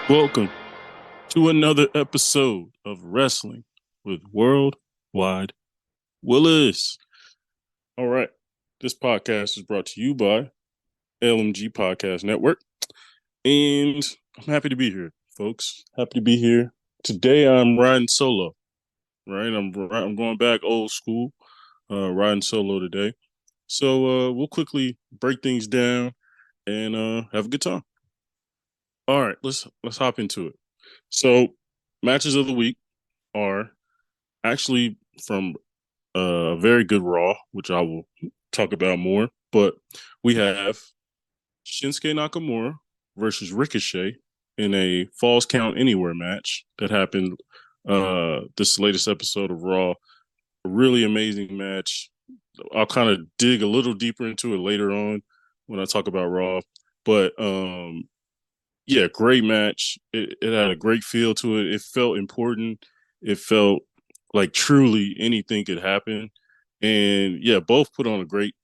Welcome to another episode of Wrestling with WorldWide Willis. All right. This podcast is brought to you by LMG Podcast Network. And I'm happy to be here, folks. Happy to be here. Today I'm riding solo, right? I'm going back old school, riding solo today. So we'll quickly break things down and have a good time. All right, let's hop into it. So matches of the week are actually from a very good Raw, which I will talk about more. But we have Shinsuke Nakamura versus Ricochet in a Falls Count Anywhere match that happened this latest episode of Raw. A really amazing match. I'll kind of dig a little deeper into it later on when I talk about Raw. But yeah, great match. It had a great feel to it. It felt important. It felt like truly anything could happen. And yeah, both put on a great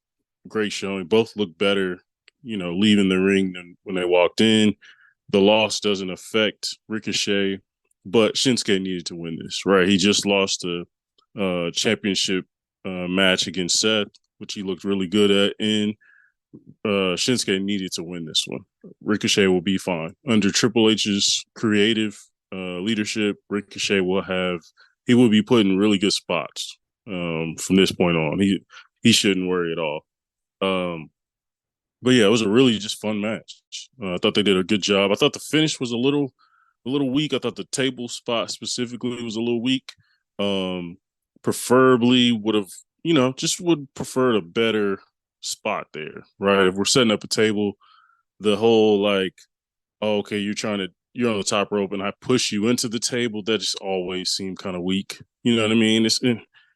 showing. Both looked better, leaving the ring than when they walked in. The loss doesn't affect Ricochet, but Shinsuke needed to win this, right? He just lost a championship match against Seth, which he looked really good at. And Shinsuke needed to win this one. Ricochet will be fine under Triple H's creative leadership. Ricochet he will be put in really good spots from this point on. He shouldn't worry at all. Um, but yeah, it was a really just fun match. I thought they did a good job. I thought the finish was a little weak. I thought the table spot specifically was a little weak. Um, Preferably would have, just would prefer a better spot there, right? If we're setting up a table, the whole like, oh, okay, you're on the top rope and I push you into the table, that just always seemed kind of weak. You know what I mean?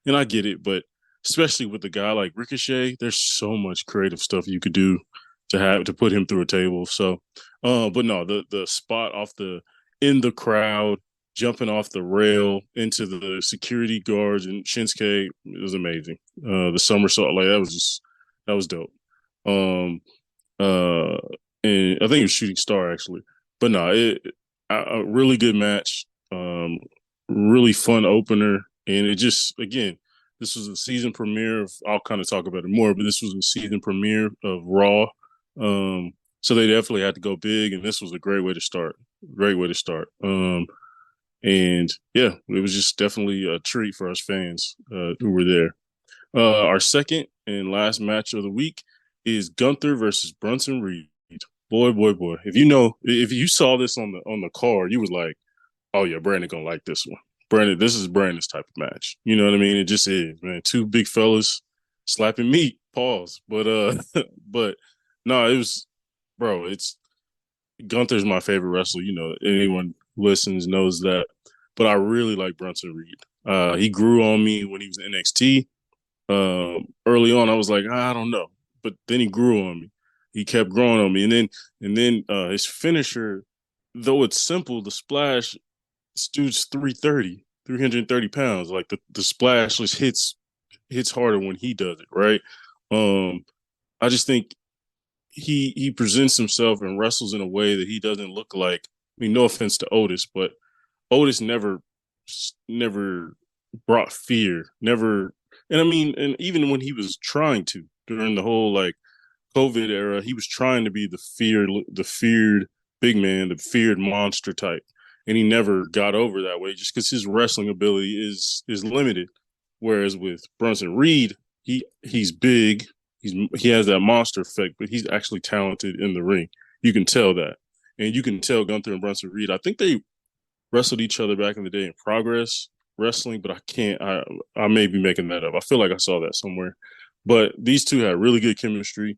And I get it, but especially with a guy like Ricochet, there's so much creative stuff you could do to put him through a table. So, but no, the spot off the in the crowd, jumping off the rail into the security guards and Shinsuke, it was amazing. The somersault, like that was dope. Um, uh, and I think it was Shooting Star actually, but no, a really good match. Really fun opener, and it just again, this was a season premiere of. I'll kind of talk about it more, but this was a season premiere of Raw. So they definitely had to go big, and this was a great way to start. Great way to start. And yeah, it was just definitely a treat for us fans who were there. Our second and last match of the week is Gunther versus Brunson Reed. Boy, boy, boy. If you saw this on the card, you was like, oh yeah, Brandon gonna like this one. Brandon, this is Brandon's type of match. You know what I mean? It just is, man. Two big fellas slapping meat. Pause. But but no, it was, bro. It's Gunther's my favorite wrestler. Anyone who listens knows that. But I really like Brunson Reed. He grew on me when he was in NXT. Early on, I was like, I don't know, but then he grew on me. He kept growing on me, and then his finisher, though it's simple, the splash. This dude's 330 pounds. Like the splash just hits harder when he does it, right? I just think he presents himself and wrestles in a way that he doesn't look like. I mean, no offense to Otis, but Otis never brought fear, never. And I mean, and even when he was trying to during the whole like COVID era, he was trying to be the feared big man, the feared monster type, and he never got over that way just because his wrestling ability is limited. Whereas with Brunson Reed, he's big, he has that monster effect, but he's actually talented in the ring. You can tell that, and you can tell Gunther and Brunson Reed. I think they wrestled each other back in the day in Progress Wrestling, but I can't. I may be making that up. I feel like I saw that somewhere. But these two had really good chemistry.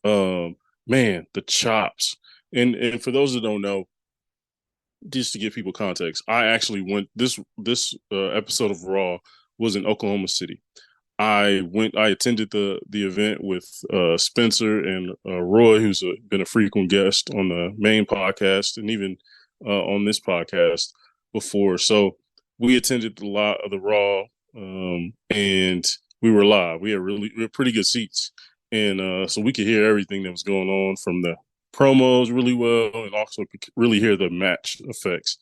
Man, the chops. And for those that don't know, just to give people context, I actually went this episode of Raw was in Oklahoma City. I attended the event with Spencer and Roy, been a frequent guest on the main podcast and even on this podcast before. So we attended a lot of the Raw, and we were live. We had pretty good seats, and so we could hear everything that was going on from the promos really well, and also could really hear the match effects.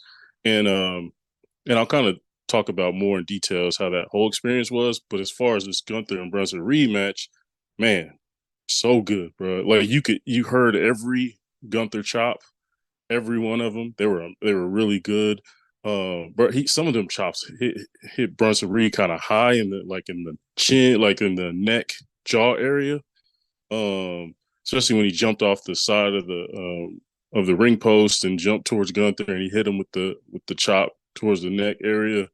And I'll kind of talk about more in details how that whole experience was. But as far as this Gunther and Brunson Reed match, man, so good, bro. Like you heard every Gunther chop, every one of them. They were really good. But some of them chops hit Brunson Reed kind of high in the chin, like in the neck jaw area. Um, Especially when he jumped off the side of the ring post and jumped towards Gunther, and he hit him with the chop towards the neck area.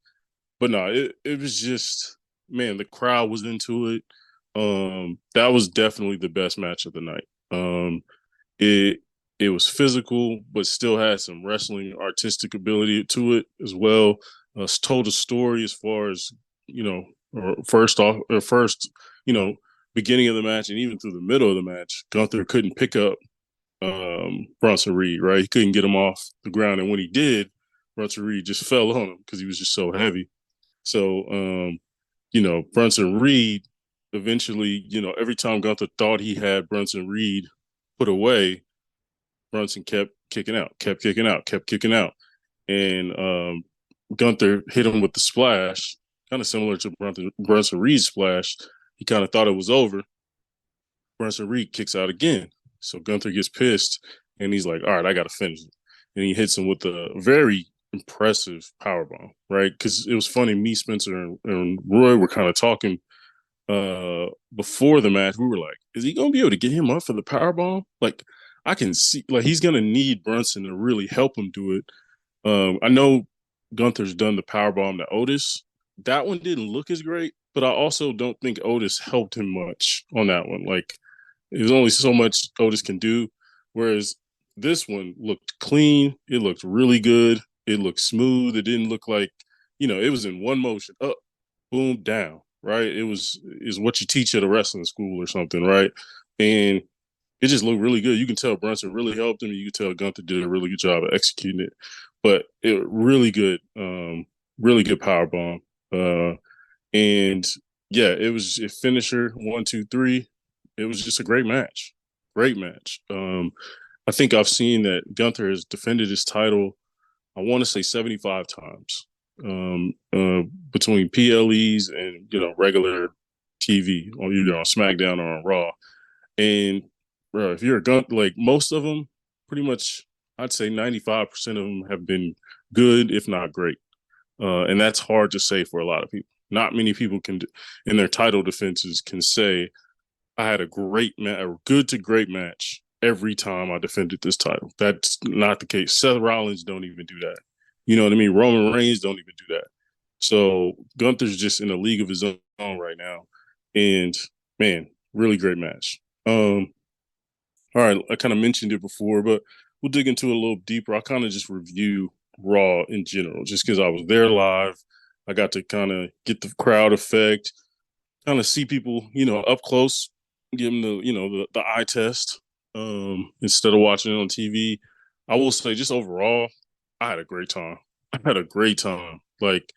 But no, it was just, man, the crowd was into it. That was definitely the best match of the night. It it was physical, but still had some wrestling artistic ability to it as well. Told a story as far as, or first, you know, beginning of the match and even through the middle of the match, Gunther couldn't pick up Bronson Reed, right? He couldn't get him off the ground, and when he did, Bronson Reed just fell on him because he was just so heavy. So, Bronson Reed eventually, every time Gunther thought he had Bronson Reed put away, Brunson kept kicking out, kept kicking out, kept kicking out. And Gunther hit him with the splash, kind of similar to Brunson Reed's splash. He kind of thought it was over. Brunson Reed kicks out again. So Gunther gets pissed and he's like, all right, I got to finish it. And he hits him with a very impressive powerbomb, right? Because it was funny. Me, Spencer, and Roy were kind of talking before the match. We were like, is he going to be able to get him up for the powerbomb? Like, I can see, like, he's going to need Brunson to really help him do it. I know Gunther's done the powerbomb to Otis. That one didn't look as great, but I also don't think Otis helped him much on that one. Like, there's only so much Otis can do. Whereas this one looked clean. It looked really good. It looked smooth. It didn't look like, it was in one motion, up, boom, down, right? Is what you teach at a wrestling school or something, right? And it just looked really good. You can tell Brunson really helped him. You can tell Gunther did a really good job of executing it. But it really good power bomb. And yeah, it was a finisher, 1, 2, 3. It was just a great match. Great match. I think I've seen that Gunther has defended his title, I want to say 75 times, between PLEs and, regular TV on either on SmackDown or on Raw. And bro, if you're a gun, like most of them, pretty much, I'd say 95% of them have been good, if not great. And that's hard to say for a lot of people. Not many people can, in their title defenses, can say, I had a good to great match every time I defended this title. That's not the case. Seth Rollins don't even do that. You know what I mean? Roman Reigns don't even do that. So Gunther's just in a league of his own right now. And man, really great match. All right, I kind of mentioned it before, but we'll dig into it a little deeper. I'll kind of just review Raw in general, just because I was there live. I got to kind of get the crowd effect, kind of see people, up close, give them the eye test instead of watching it on TV. I will say, just overall, I had a great time. I had a great time. Like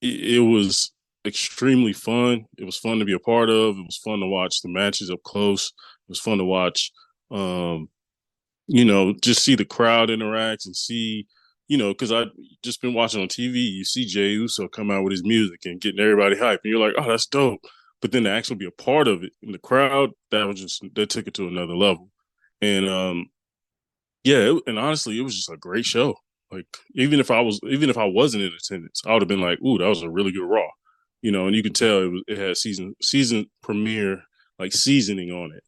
it was extremely fun. It was fun to be a part of. It was fun to watch the matches up close. It was fun to watch, um, just see the crowd interact and see, because I just been watching on TV. You see Jey Uso come out with his music and getting everybody hyped, and you're like, oh, that's dope. But then to actually be a part of it in the crowd, that took it to another level. And yeah, and honestly, it was just a great show. Like even if I wasn't in attendance, I would have been like, "Ooh, that was a really good Raw," And you could tell it had season premiere like seasoning on it.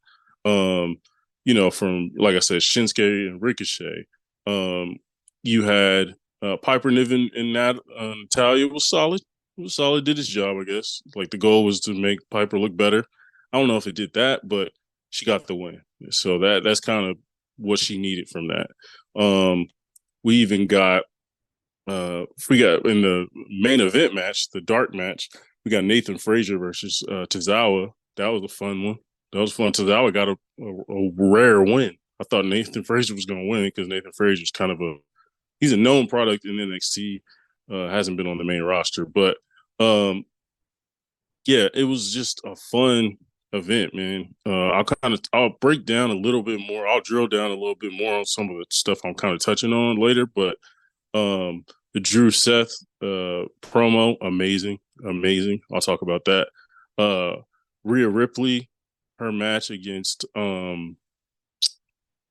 From like I said, Shinsuke and Ricochet. Um, you had Piper Niven and Natalia was solid. It was solid. Did his job, I guess. Like the goal was to make Piper look better. I don't know if it did that, but she got the win. So that's kind of what she needed from that. We even we got in the main event match, the dark match, we got Nathan Frazier versus Tozawa. That was a fun one. That was fun. Tozawa got a rare win. I thought Nathan Frazier was going to win because Nathan Frazier's kind of he's a known product in NXT. Hasn't been on the main roster, but yeah, it was just a fun event, man. I'll break down a little bit more. I'll drill down a little bit more on some of the stuff I'm kind of touching on later. But the Drew Seth promo, amazing, amazing. I'll talk about that. Uh, Rhea Ripley, her match against Shayna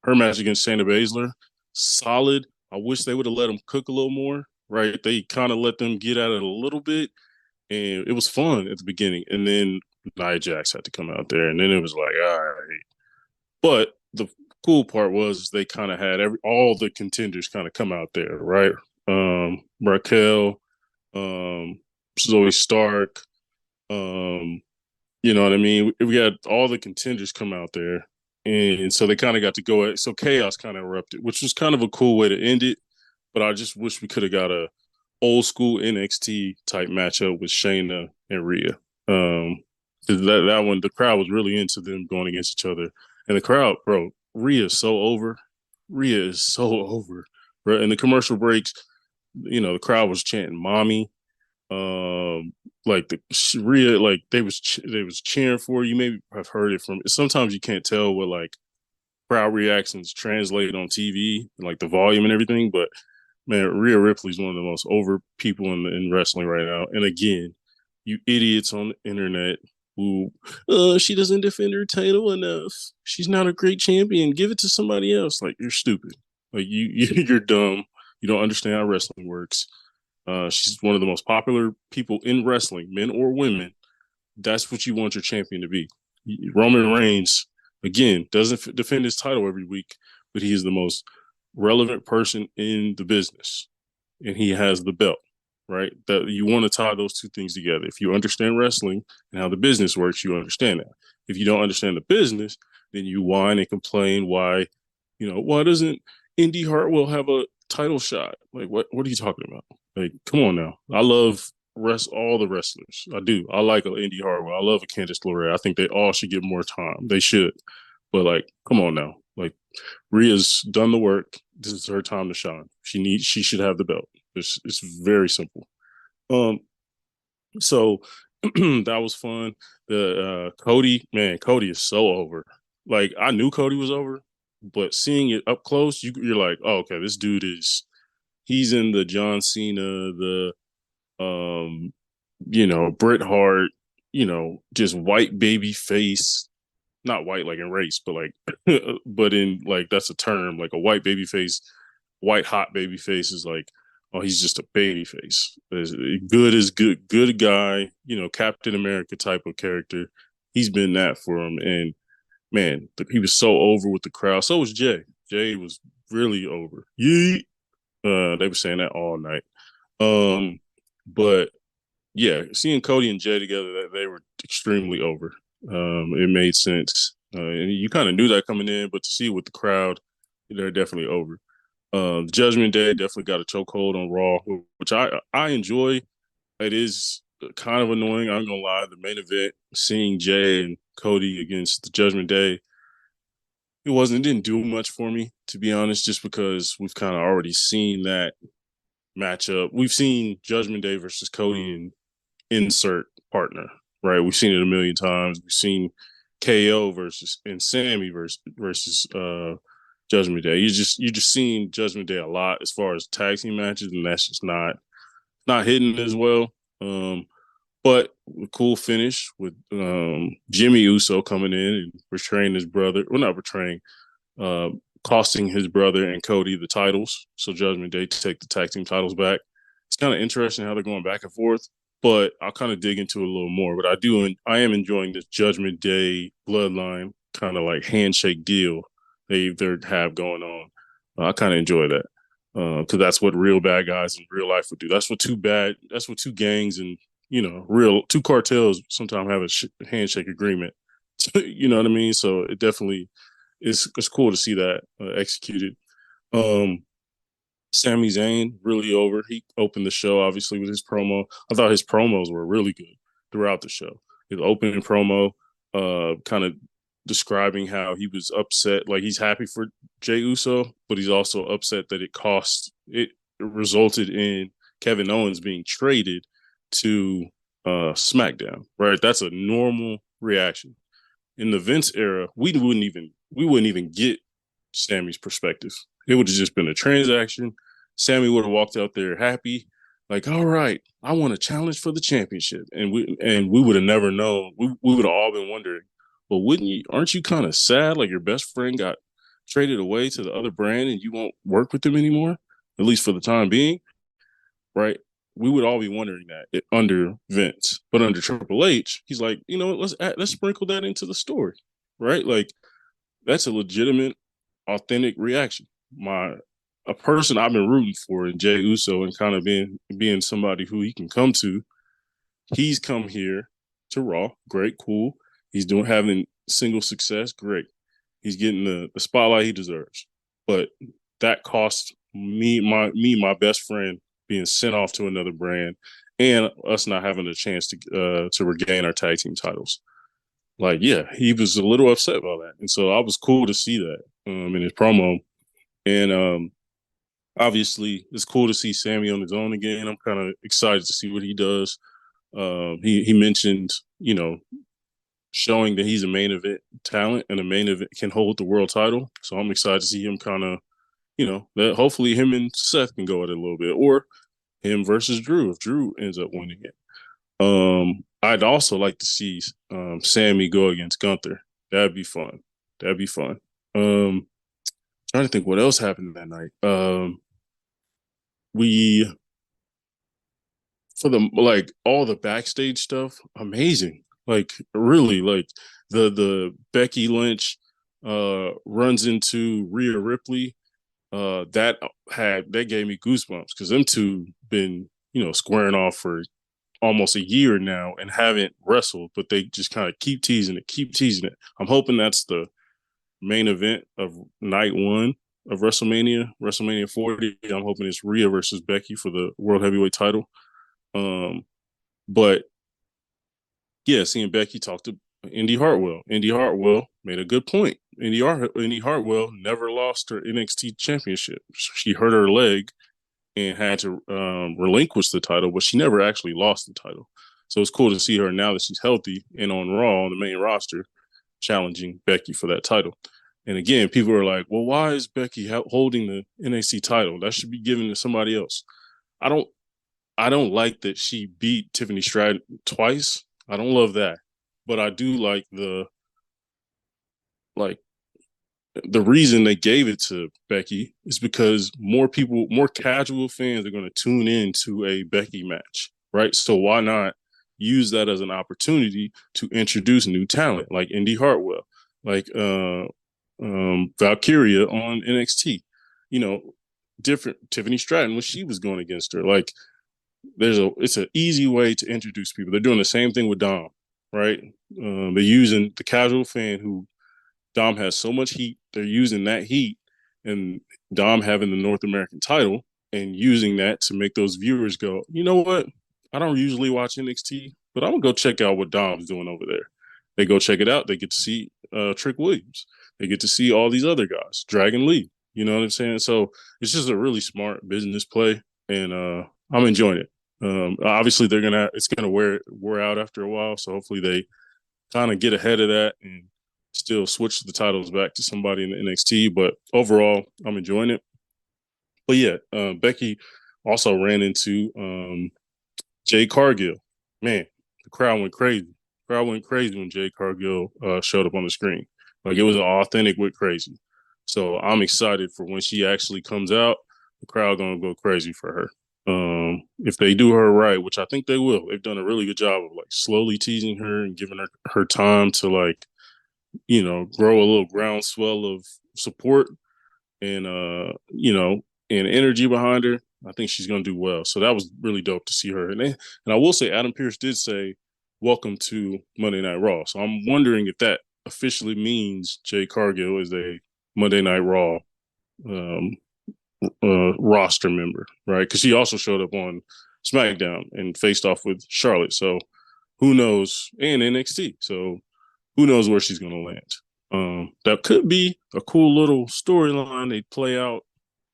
Baszler, solid. I wish they would have let them cook a little more. Right, they kind of let them get at it a little bit, and it was fun at the beginning. And then Nia Jax had to come out there, and then it was like, all right. But the cool part was they kind of had all the contenders kind of come out there, right? Raquel, um, Zoe Stark, um, you know what I mean? We got all the contenders come out there, and so they kind of got to go. So chaos kind of erupted, which was kind of a cool way to end it. But I just wish we could have got a old school NXT type matchup with Shayna and Rhea. That one, the crowd was really into them going against each other, and the crowd, bro, Rhea is so over. Rhea is so over, bro. In the commercial breaks, the crowd was chanting "mommy." Like the Rhea, like they was cheering for you. Maybe I've heard it from. Sometimes you can't tell what like crowd reactions translate on TV, like the volume and everything. But man, Rhea Ripley's one of the most over people in wrestling right now. And again, you idiots on the internet who she doesn't defend her title enough. She's not a great champion. Give it to somebody else. Like you're stupid. Like you're dumb. You don't understand how wrestling works. She's one of the most popular people in wrestling, men or women. That's what you want your champion to be. Roman Reigns, again, doesn't defend his title every week, but he is the most relevant person in the business, and he has the belt. Right, that you want to tie those two things together. If you understand wrestling and how the business works, you understand that. If you don't understand the business, then you whine and complain why doesn't Indy Hartwell have a title shot? Like what are you talking about? Like, come on now. I love all the wrestlers. I do. I like Indy Hartwell. I love a Candice LeRae. I think they all should get more time. They should. But like, come on now. Like Rhea's done the work. This is her time to shine. She should have the belt. It's very simple. Um, so that was fun. The Cody is so over. Like I knew Cody was over, but seeing it up close, you're like, oh, okay, this dude he's in the John Cena, the Bret Hart, just white baby face, not white like in race, but like, but in like that's a term, like a white baby face, white hot baby face is like, oh, he's just a baby face. Good is good, good guy, Captain America type of character. He's been that for him, and man, he was so over with the crowd. So was Jay. Jay was really over. Yeet. They were saying that all night. But yeah, seeing Cody and Jay together, they were extremely over. It made sense, and you kind of knew that coming in, but to see it with the crowd, they're definitely over. Judgment Day definitely got a chokehold on Raw, which I enjoy. It is kind of annoying. I'm gonna lie. The main event, seeing Jay and Cody against the Judgment Day, it didn't do much for me, to be honest, just because we've kind of already seen that matchup. We've seen Judgment Day versus Cody and insert partner, right? We've seen it a million times. We've seen KO versus and Sammy versus Judgment Day. You just seen Judgment Day a lot as far as tag team matches, and that's just not hitting as well. But a cool finish with Jimmy Uso coming in and betraying his brother. Well, not betraying, uh, costing his brother and Cody the titles. So Judgment Day to take the tag team titles back. It's kind of interesting how they're going back and forth, but I'll kind of dig into it a little more. But I am enjoying this Judgment Day bloodline kind of like handshake deal they have going on. I kind of enjoy that because that's what real bad guys in real life would do. That's what two gangs and real two cartels sometimes have a handshake agreement. You know what I mean? So it definitely it's cool to see that executed. Um, Sami Zayn really over. He opened the show obviously with his promo. I thought his promos were really good throughout the show. His opening promo, kind of describing how he was upset, like he's happy for Jey Uso, but he's also upset that it resulted in Kevin Owens being traded to SmackDown. Right, that's a normal reaction. in the Vince era, we wouldn't even get Sammy's perspective. It would have just been a transaction. Sammy would have walked out there happy, like, all right, I want a challenge for the championship. And we would have never known. We would have all been wondering, well, wouldn't you aren't you kind of sad like your best friend got traded away to the other brand and you won't work with them anymore, at least for the time being, right? We would all be wondering that under Vince, but under Triple H, he's like, you know, let's sprinkle that into the story, right? Like that's a legitimate, authentic reaction. A person I've been rooting for in Jey Uso and kind of being somebody who he can come to. He's come here to Raw, great, cool. He's doing having single success, great. He's getting the spotlight he deserves, but that cost my best friend being sent off to another brand, and us not having a chance to regain our tag team titles. Like, yeah, he was a little upset about that, and so I was cool to see that in his promo, and obviously it's cool to see Sammy on his own again. I'm kind of excited to see what he does. He mentioned, you know, showing that he's a main event talent and a main event can hold the world title. So I'm excited to see him kind of, you know, that hopefully him and Seth can go at it a little bit, or him versus Drew if Drew ends up winning it. I'd also like to see Sammy go against Gunther. That'd be fun. That'd be fun. Trying to think what else happened that night. We for the like all the backstage stuff, amazing. Like really, like the Becky Lynch runs into Rhea Ripley. That gave me goosebumps because them two been, you know, squaring off for almost a year now and haven't wrestled, but they just kind of keep teasing it, keep teasing it. I'm hoping that's the main event of night one of WrestleMania 40. I'm hoping it's Rhea versus Becky for the World Heavyweight title. Um, but yeah, seeing Becky talk to Indy Hartwell. Indy Hartwell made a good point. Indy Hartwell never lost her NXT championship. She hurt her leg and had to relinquish the title, but she never actually lost the title. So it's cool to see her now that she's healthy and on Raw on the main roster, challenging Becky for that title. And again, people are like, "Well, why is Becky holding the NXT title? That should be given to somebody else." I don't, I don't like that she beat Tiffany Stratton twice. I don't love that, but I do like the reason they gave it to Becky is because more casual fans are going to tune in to a Becky match, right? So why not use that as an opportunity to introduce new talent like Indy Hartwell, like Valkyria on NXT, you know, different Tiffany Stratton when she was going against her. Like it's an easy way to introduce people. They're doing the same thing with Dom, right? They're using the casual fan who Dom has so much heat. They're using that heat and Dom having the North American title and using that to make those viewers go, you know what? I don't usually watch NXT, but I'm gonna go check out what Dom's doing over there. They go check it out. They get to see Trick Williams. They get to see all these other guys, Dragon Lee. You know what I'm saying? So it's just a really smart business play, and I'm enjoying it. Obviously, it's gonna wear out after a while. So hopefully they kind of get ahead of that and still switch the titles back to somebody in the NXT. But overall, I'm enjoying it. But yeah, Becky also ran into Jade Cargill. Man, the crowd went crazy. The crowd went crazy when Jade Cargill showed up on the screen. Like it was an authentic with crazy. So I'm excited for when she actually comes out. The crowd gonna go crazy for her. If they do her right, which I think they will, they've done a really good job of like slowly teasing her and giving her time to like, you know, grow a little groundswell of support and you know, and energy behind her. I think she's going to do well. So that was really dope to see her. And I will say, Adam Pearce did say, "Welcome to Monday Night Raw." So I'm wondering if that officially means Jade Cargill is a Monday Night Raw um, roster member, right? Because she also showed up on SmackDown and faced off with Charlotte. So who knows? And NXT. So who knows where she's going to land. That could be a cool little storyline they play out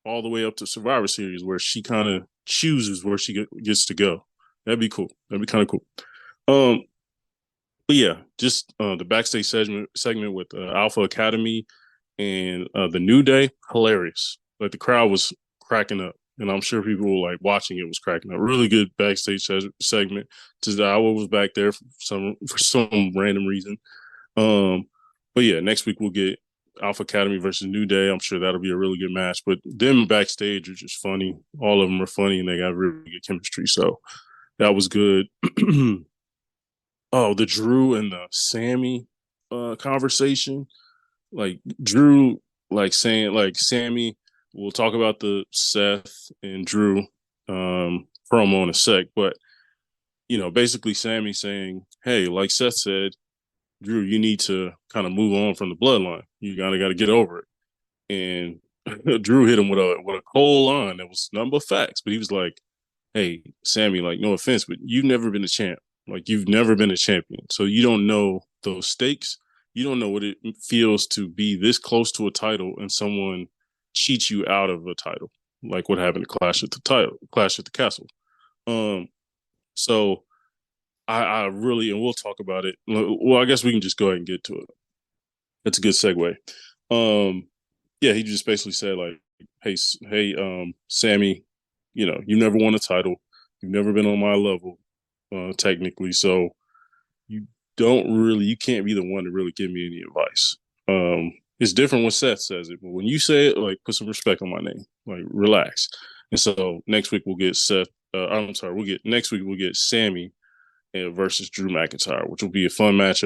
all the way up to Survivor Series where she kind of chooses where she gets to go. That'd be cool. That'd be kind of cool. Um, But yeah, just the backstage segment with Alpha Academy and the New Day, hilarious. Like the crowd was cracking up, and I'm sure people were like watching it was cracking up. Really good backstage segment. Just I was back there for some random reason. Um, but yeah, next week we'll get Alpha Academy versus New Day. I'm sure that'll be a really good match. But them backstage are just funny. All of them are funny, and they got really good chemistry. So that was good. Oh, the Drew and the Sammy conversation. Like Drew, like saying like Sammy. We'll talk about the Seth and Drew promo in a sec, but basically Sammy saying, "Hey, like Seth said, Drew, you need to kind of move on from the bloodline. You gotta got to get over it." And Drew hit him with a cold line that was nothing but facts, but he was like, "Hey, Sammy, like no offense, but you've never been a champ. Like you've never been a champion, so you don't know those stakes. You don't know what it feels to be this close to a title and someone cheats you out of a title, like what happened to Clash at the Castle." Um, so I really, and we'll talk about it. Well, I guess we can just go ahead and get to it. That's a good segue. Um, yeah, he just basically said like, hey, Sammy, you never won a title. You've never been on my level, technically. So you you can't be the one to really give me any advice. It's different when Seth says it, but when you say it, like, put some respect on my name, like, relax. And so next week we'll get Seth. I'm sorry, next week we'll get Sammy versus Drew McIntyre, which will be a fun match.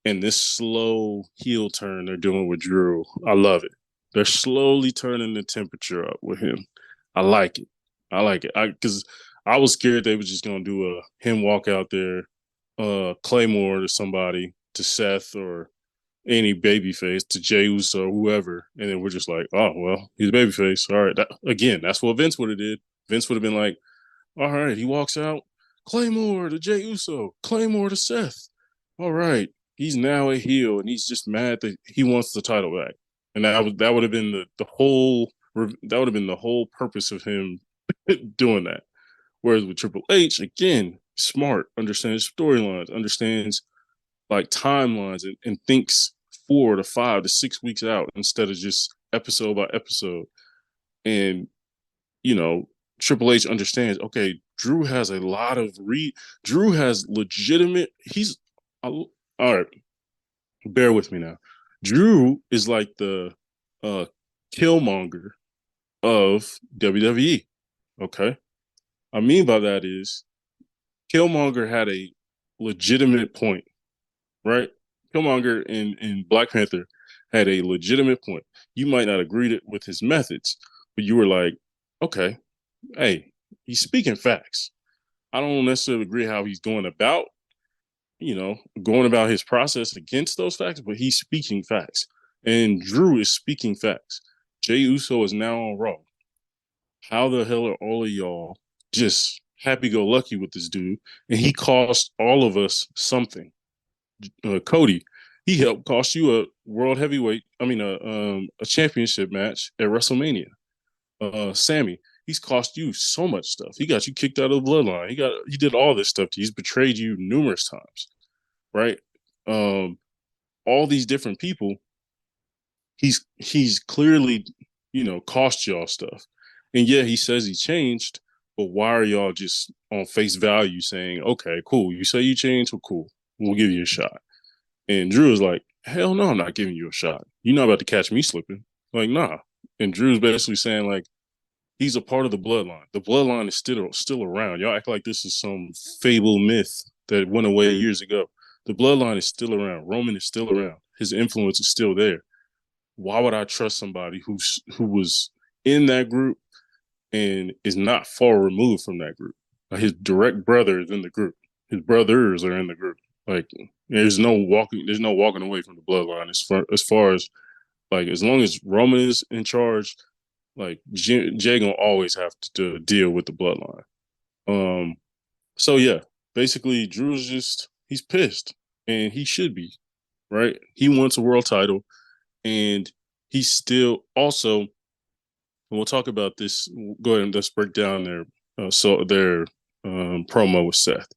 And this slow heel turn they're doing with Drew, I love it. They're slowly turning the temperature up with him. I like it. I like it. Because I was scared they were just gonna do a him walk out there, Claymore to somebody, to Seth or any babyface, to Jey Uso or whoever, and then we're just like, oh well, he's a babyface. All right, again, that's what Vince would have did. Vince would have been like, all right, he walks out. Claymore to Jey Uso. Claymore to Seth. All right, he's now a heel, and he's just mad that he wants the title back. And that would have been the whole purpose of him doing that. Whereas with Triple H, again, smart, understands storylines, understands like timelines, and thinks 4 to 5 to 6 weeks out instead of just episode by episode. And you know, Triple H understands, okay, Drew has a lot of Drew has legitimate all right, bear with me now. Drew is like the uh Killmonger of WWE. Okay. I mean by that is Killmonger had a legitimate point, right? Killmonger in Black Panther had a legitimate point. You might not agree with his methods, but you were like, okay, hey, he's speaking facts. I don't necessarily agree how he's going about his process against those facts, but he's speaking facts. And Drew is speaking facts. Jey Uso is now on Raw. How the hell are all of y'all just happy go lucky with this dude? And he cost all of us something. Cody, he helped cost you a world heavyweight, a championship match at WrestleMania. Sammy, he's cost you so much stuff. He got you kicked out of the bloodline. He did all this stuff to you. He's betrayed you numerous times, right? Um, all these different people, he's clearly, cost y'all stuff. And yeah, he says he changed, but why are y'all just on face value saying, okay, cool, you say you changed, well, cool, we'll give you a shot. And Drew is like, hell no, I'm not giving you a shot. You're not about to catch me slipping. Like, nah. And Drew's basically saying, like, he's a part of the bloodline. The bloodline is still around. Y'all act like this is some fable myth that went away years ago. The bloodline is still around. Roman is still around. His influence is still there. Why would I trust somebody who was in that group and is not far removed from that group? Like his direct brother is in the group. His brothers are in the group. Like there's no walking away from the bloodline as far as like as long as Roman is in charge, like Jay gonna always have to deal with the bloodline. Um, so yeah, basically Drew's just he's pissed, and he should be, right? He wants a world title, and he's still also. And we'll talk about this. Go ahead and let's break down their promo with Seth.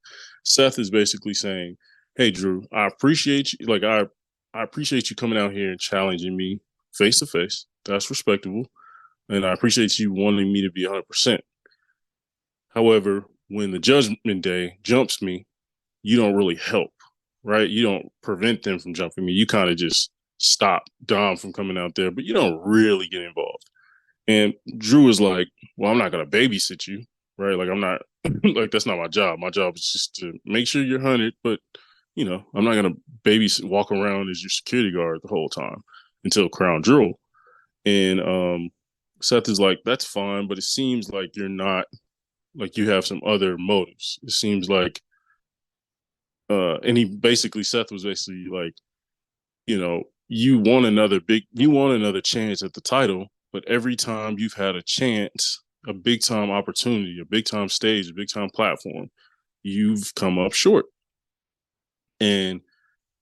Seth is basically saying, "Hey, Drew, I appreciate you. I appreciate you coming out here and challenging me face to face. That's respectable, and I appreciate you wanting me to be 100%. However, when the judgment day jumps me, you don't really help, right? You don't prevent them from jumping me. You kind of just stop Dom from coming out there, but you don't really get involved." And Drew is like, "Well, I'm not gonna babysit you, right? Like I'm not like that's not my job. My job is just to make sure you're hunted, but I'm not gonna babysit walk around as your security guard the whole time until Crown Jewel." And Seth is like, "That's fine, but it seems like you're not like you have some other motives. It seems like and he basically Seth was basically like, you want another chance at the title, but every time you've had a chance, a big time opportunity, a big time stage, a big time platform, you've come up short." And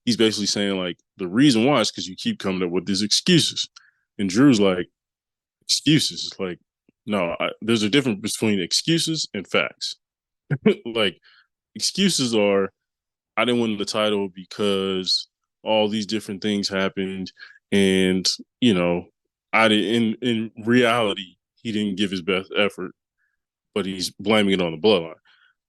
he's basically saying like the reason why is because you keep coming up with these excuses. And Drew's like, excuses? Like, no, there's a difference between excuses and facts. Like, excuses are, I didn't win the title because all these different things happened, and you know, I didn't. In reality, he didn't give his best effort, but he's blaming it on the bloodline.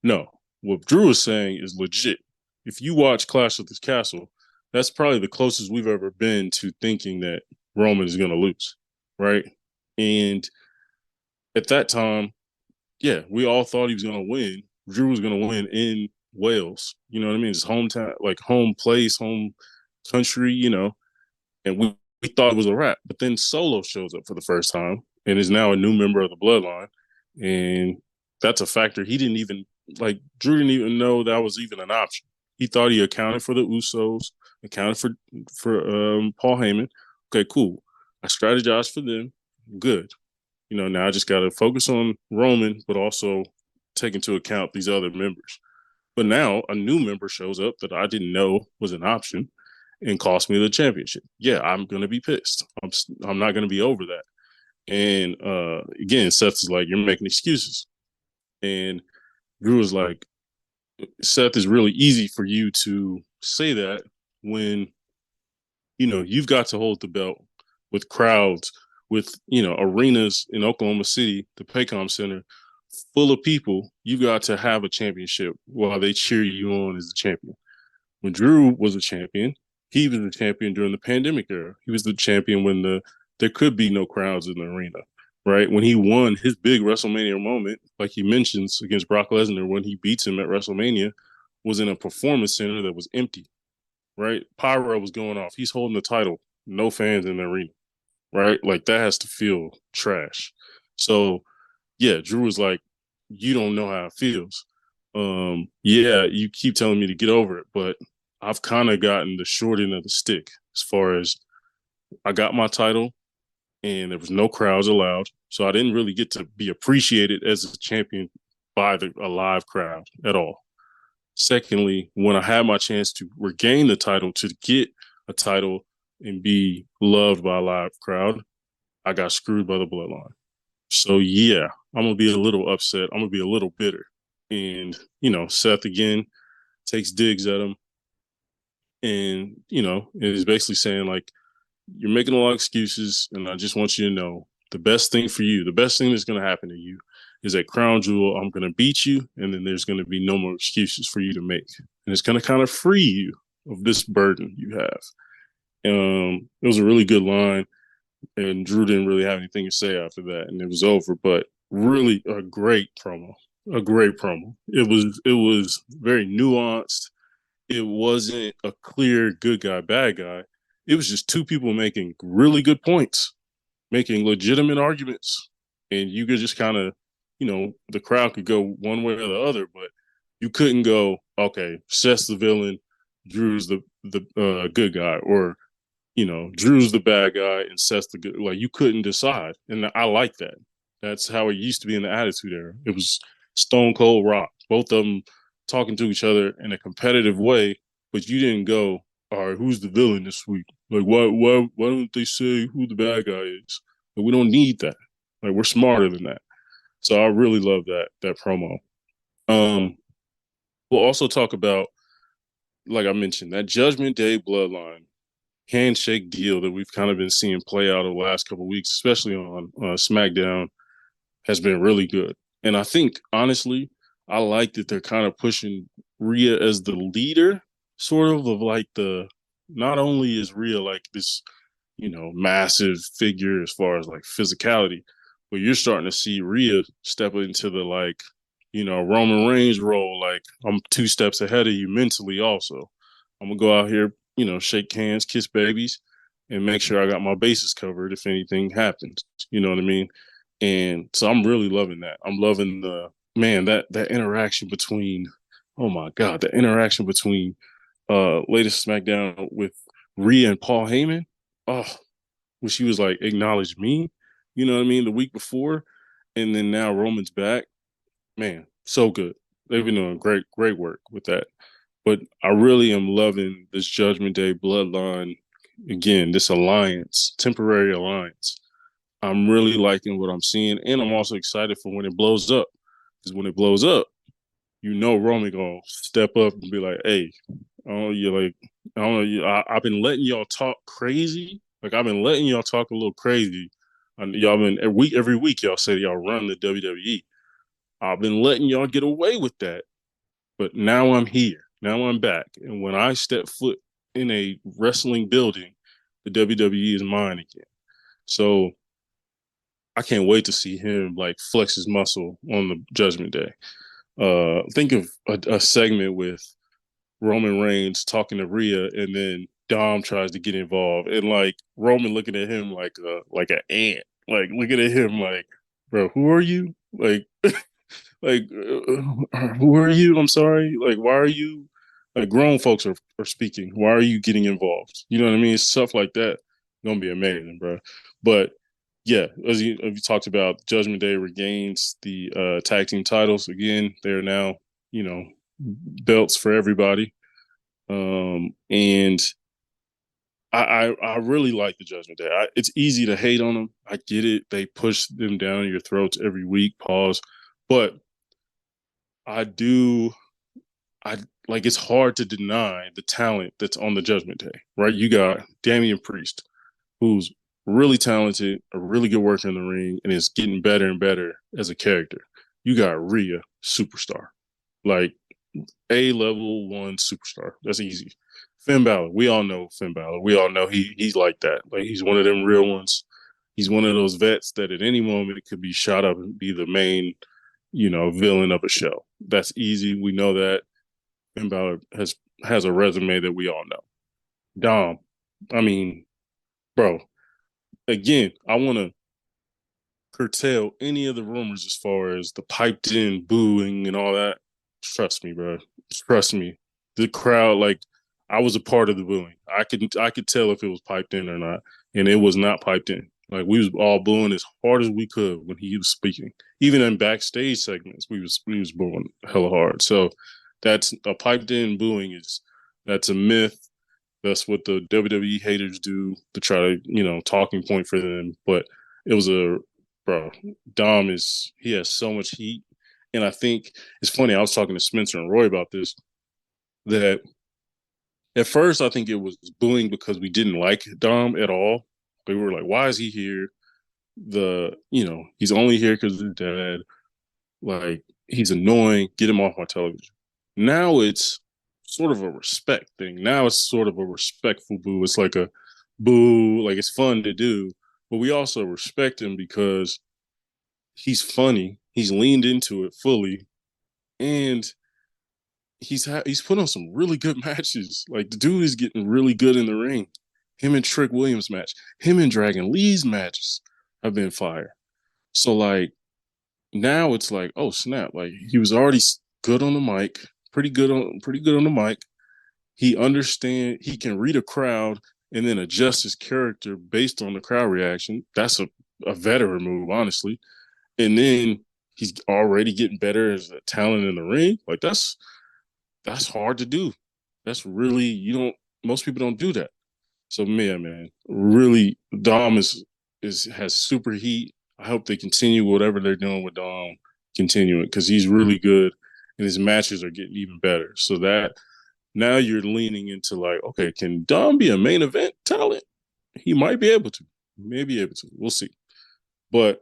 No, what Drew is saying is legit. If you watch Clash of the Castle, that's probably the closest we've ever been to thinking that Roman is going to lose, right? And at that time, yeah, we all thought he was going to win. Drew was going to win in Wales. You know what I mean? His hometown, like home place, home country, and we thought it was a wrap. But then Solo shows up for the first time and is now a new member of the bloodline. And that's a factor. He didn't even, like, Drew didn't even know that was even an option. He thought he accounted for the Usos, accounted for Paul Heyman. Okay, cool. I strategized for them. Good. Now I just got to focus on Roman, but also take into account these other members. But now a new member shows up that I didn't know was an option and cost me the championship. Yeah, I'm going to be pissed. I'm not going to be over that. And again, Seth is like, "You're making excuses." And Drew is like, "Seth, is really easy for you to say that when you've got to hold the belt with crowds, with arenas in Oklahoma City, the Paycom Center, full of people. You've got to have a championship while they cheer you on as the champion." When Drew was a champion, he was the champion during the pandemic era. He was the champion when there could be no crowds in the arena, right? When he won his big WrestleMania moment, like he mentions against Brock Lesnar, when he beats him at WrestleMania, was in a performance center that was empty, right? Pyro was going off. He's holding the title, no fans in the arena, right? Like that has to feel trash. So yeah, Drew was like, "You don't know how it feels. Yeah, you keep telling me to get over it, but I've kind of gotten the short end of the stick as far as I got my title and there was no crowds allowed. So I didn't really get to be appreciated as a champion by a live crowd at all. Secondly, when I had my chance to regain the title, to get a title and be loved by a live crowd, I got screwed by the bloodline. So yeah, I'm gonna be a little upset. I'm gonna be a little bitter." And Seth again takes digs at him, and is basically saying like, "You're making a lot of excuses, and I just want you to know the best thing for you, the best thing that's gonna happen to you, is at Crown Jewel. I'm gonna beat you, and then there's gonna be no more excuses for you to make, and it's gonna kind of free you of this burden you have." It was a really good line, and Drew didn't really have anything to say after that, and it was over. But really, a great promo, a great promo. It was very nuanced. It wasn't a clear good guy, bad guy. It was just two people making really good points, making legitimate arguments, and you could just kind of, the crowd could go one way or the other, but you couldn't go, okay, Seth's the villain, Drew's the good guy, or Drew's the bad guy and Seth's the good. Like you couldn't decide, and I like that. That's how it used to be in the Attitude Era. It was Stone Cold Rock, both of them talking to each other in a competitive way, but you didn't go, "All right, who's the villain this week? Like, why don't they say who the bad guy is?" But we don't need that. Like, we're smarter than that. So I really love that promo. Um, we'll also talk about, like I mentioned, that Judgment Day bloodline handshake deal that we've kind of been seeing play out over the last couple of weeks, especially on SmackDown, has been really good. And I think, honestly, I like that they're kind of pushing Rhea as the leader, sort of like not only is Rhea like this, massive figure as far as like physicality, but you're starting to see Rhea step into the like, Roman Reigns role. Like, I'm two steps ahead of you mentally, also. I'm going to go out here, shake hands, kiss babies, and make sure I got my bases covered if anything happens. You know what I mean? And so I'm really loving that. I'm loving that interaction between, oh my God, the interaction between latest SmackDown with Rhea and Paul Heyman. Oh, when she was like, acknowledge me, you know what I mean, the week before. And then now Roman's back. Man, so good. They've been doing great work with that. But I really am loving this Judgment Day bloodline. Again, this alliance, temporary alliance. I'm really liking what I'm seeing, and I'm also excited for when it blows up. Because when it blows up, Roman gonna step up and be like, "Hey, I don't know, I've been letting y'all talk crazy. Like I've been letting y'all talk a little crazy. And y'all been every week y'all say y'all run the WWE. I've been letting y'all get away with that, but now I'm here. Now I'm back, and when I step foot in a wrestling building, the WWE is mine again. So I can't wait to see him like flex his muscle on the Judgment Day. Think of a segment with Roman Reigns talking to Rhea, and then Dom tries to get involved, and like Roman looking at him like an ant, like looking at him like, bro, who are you? Who are you? I'm sorry. Like, why are you? Like, grown folks are speaking. Why are you getting involved? You know what I mean? Stuff like that gonna be amazing, bro. But yeah, as you talked about, Judgment Day regains the tag team titles again. They're now, you know, belts for everybody. And I really like the Judgment Day. It's easy to hate on them. I get it. They push them down your throats every week. Pause. But I do. I like. It's hard to deny the talent that's on the Judgment Day, right? You got Damian Priest, who's really talented, a really good worker in the ring, and is getting better and better as a character. You got Rhea, superstar, like A level 1 superstar. That's easy. Finn Balor, we all know Finn Balor. We all know he's like that. Like he's one of them real ones. He's one of those vets that at any moment could be shot up and be the main, villain of a show. That's easy. We know that. Finn Balor has a resume that we all know. Dom, I mean, bro, again, I want to curtail any of the rumors as far as the piped in booing and all that. Trust me, bro. Trust me. The crowd, like, I was a part of the booing. I could tell if it was piped in or not, and it was not piped in. Like we was all booing as hard as we could when he was speaking. Even in backstage segments, we was booing hella hard. So that's a piped in booing that's a myth. That's what the WWE haters do to try to, talking point for them. But it was bro, he has so much heat. And I think it's funny, I was talking to Spencer and Roy about this, that at first I think it was booing because we didn't like Dom at all. We were like, why is he here? He's only here because of his dad. Like, he's annoying. Get him off my television. Now it's sort of a respect thing. Now it's sort of a respectful boo. It's like a boo, like it's fun to do, but we also respect him because he's funny. He's leaned into it fully, and he's put on some really good matches. Like the dude is getting really good in the ring. Him and Trick Williams match, him and Dragon Lee's matches have been fire. So like now it's like, oh snap! Like he was already good on the mic, pretty good on the mic. He can read a crowd and then adjust his character based on the crowd reaction. That's a veteran move, honestly. And then he's already getting better as a talent in the ring. Like that's hard to do. That's really you don't most people don't do that. So man, really Dom is has super heat. I hope they continue whatever they're doing with Dom, continue it because he's really good. and his matches are getting even better. So that now you're leaning into like, okay, can Dom be a main event talent? He might be able to. Maybe able to. We'll see. But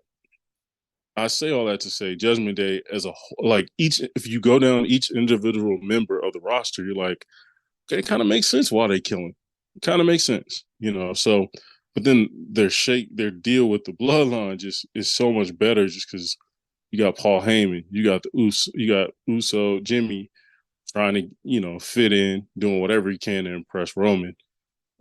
I say all that to say Judgment Day as a whole, like each, if you go down each individual member of the roster, you're like, okay, it kind of makes sense why they kill him. It kind of makes sense, you know. So, but then their deal with the bloodline just is so much better, just because you got Paul Heyman, you got Uso, Jimmy trying to fit in, doing whatever he can to impress Roman.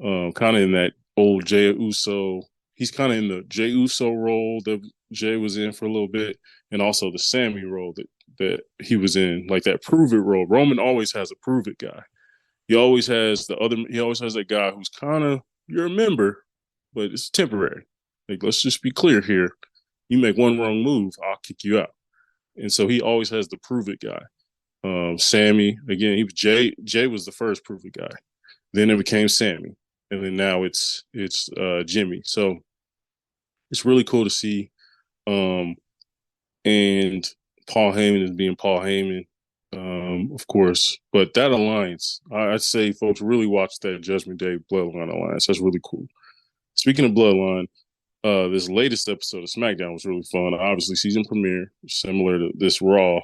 Kind of in that old Jey Uso. He's kind of in the Jey Uso role that Jey was in for a little bit, and also the Sammy role that he was in, like that prove it role. Roman always has a prove it guy. He always has He always has that guy who's kind of you're a member, but it's temporary. Like, let's just be clear here. You make one wrong move, I'll kick you out. And so he always has the prove it guy. Sammy, again, he was Jey was the first prove it guy. Then it became Sammy, and then now it's Jimmy. So it's really cool to see. And Paul Heyman is being Paul Heyman, of course. But that alliance, I'd say, folks, really watch that Judgment Day Bloodline alliance. That's really cool. Speaking of Bloodline, this latest episode of SmackDown was really fun. Obviously, season premiere, similar to this Raw,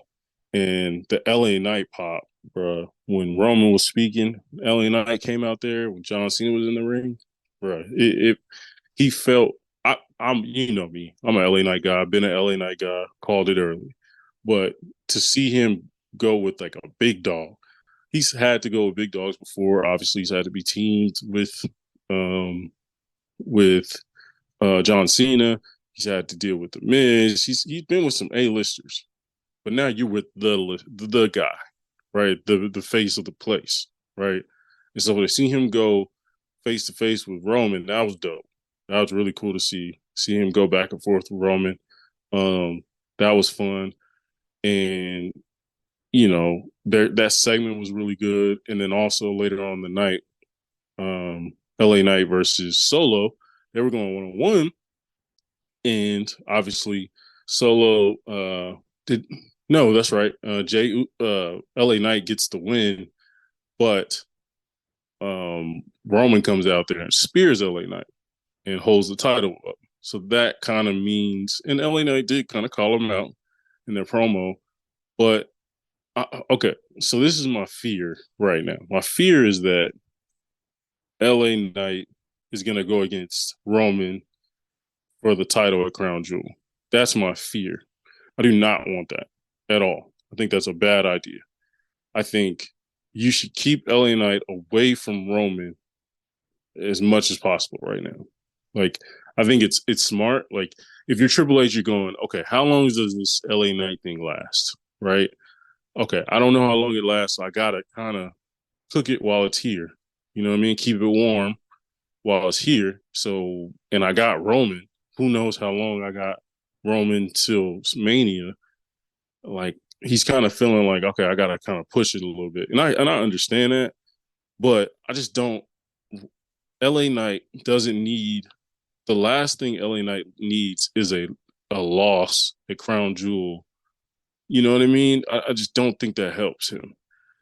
and the LA Knight pop, bro. When Roman was speaking, LA Knight came out there when John Cena was in the ring, bro. He felt. I'm you know me. I'm an LA Knight guy. I've been an LA Knight guy. Called it early, but to see him go with like a big dog, he's had to go with big dogs before. Obviously, he's had to be teamed with John Cena. He's had to deal with the Miz. He's been with some A-listers, but now you're with the guy, right? The face of the place, right? And so when I see him go face to face with Roman, that was dope. That was really cool to see him go back and forth with Roman. That was fun, and that segment was really good. And then also later on the night, LA Knight versus Solo, they were going 1-on-1, and obviously Solo did no, that's right. LA Knight gets the win, but Roman comes out there and spears LA Knight and holds the title up. So that kind of means, and LA Knight did kind of call him out in their promo, but okay. So this is my fear right now. My fear is that LA Knight is going to go against Roman for the title at Crown Jewel. That's my fear. I do not want that at all. I think that's a bad idea. I think you should keep LA Knight away from Roman as much as possible right now. Like, I think it's smart. Like, if you're Triple H, you're going, okay, how long does this LA Knight thing last? Right? Okay, I don't know how long it lasts, so I gotta kind of cook it while it's here. You know what I mean? Keep it warm while it's here. So, and I got Roman. Who knows how long I got Roman till Mania? Like, he's kind of feeling like, okay, I gotta kind of push it a little bit, and I understand that, but I just don't. LA Knight doesn't need the last thing LA Knight needs is a loss at Crown Jewel. You know what I mean? I just don't think that helps him.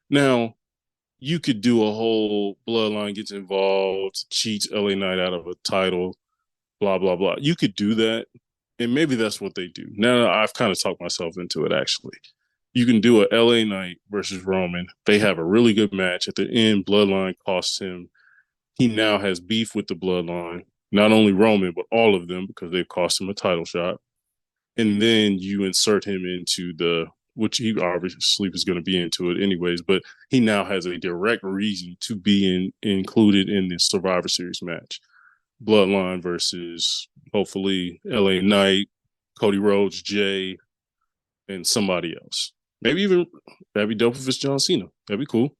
Now, you could do a whole Bloodline gets involved, cheats LA Knight out of a title, blah, blah, blah. You could do that, and maybe that's what they do. Now, I've kind of talked myself into it, actually. You can do a LA Knight versus Roman. They have a really good match. At the end, Bloodline costs him. He now has beef with the Bloodline, not only Roman, but all of them, because they've cost him a title shot. And then you insert him into which he obviously is going to be into it anyways, but he now has a direct reason to be included in this Survivor Series match. Bloodline versus, hopefully, LA Knight, Cody Rhodes, Jay, and somebody else. Maybe even, that'd be dope if it's John Cena. That'd be cool.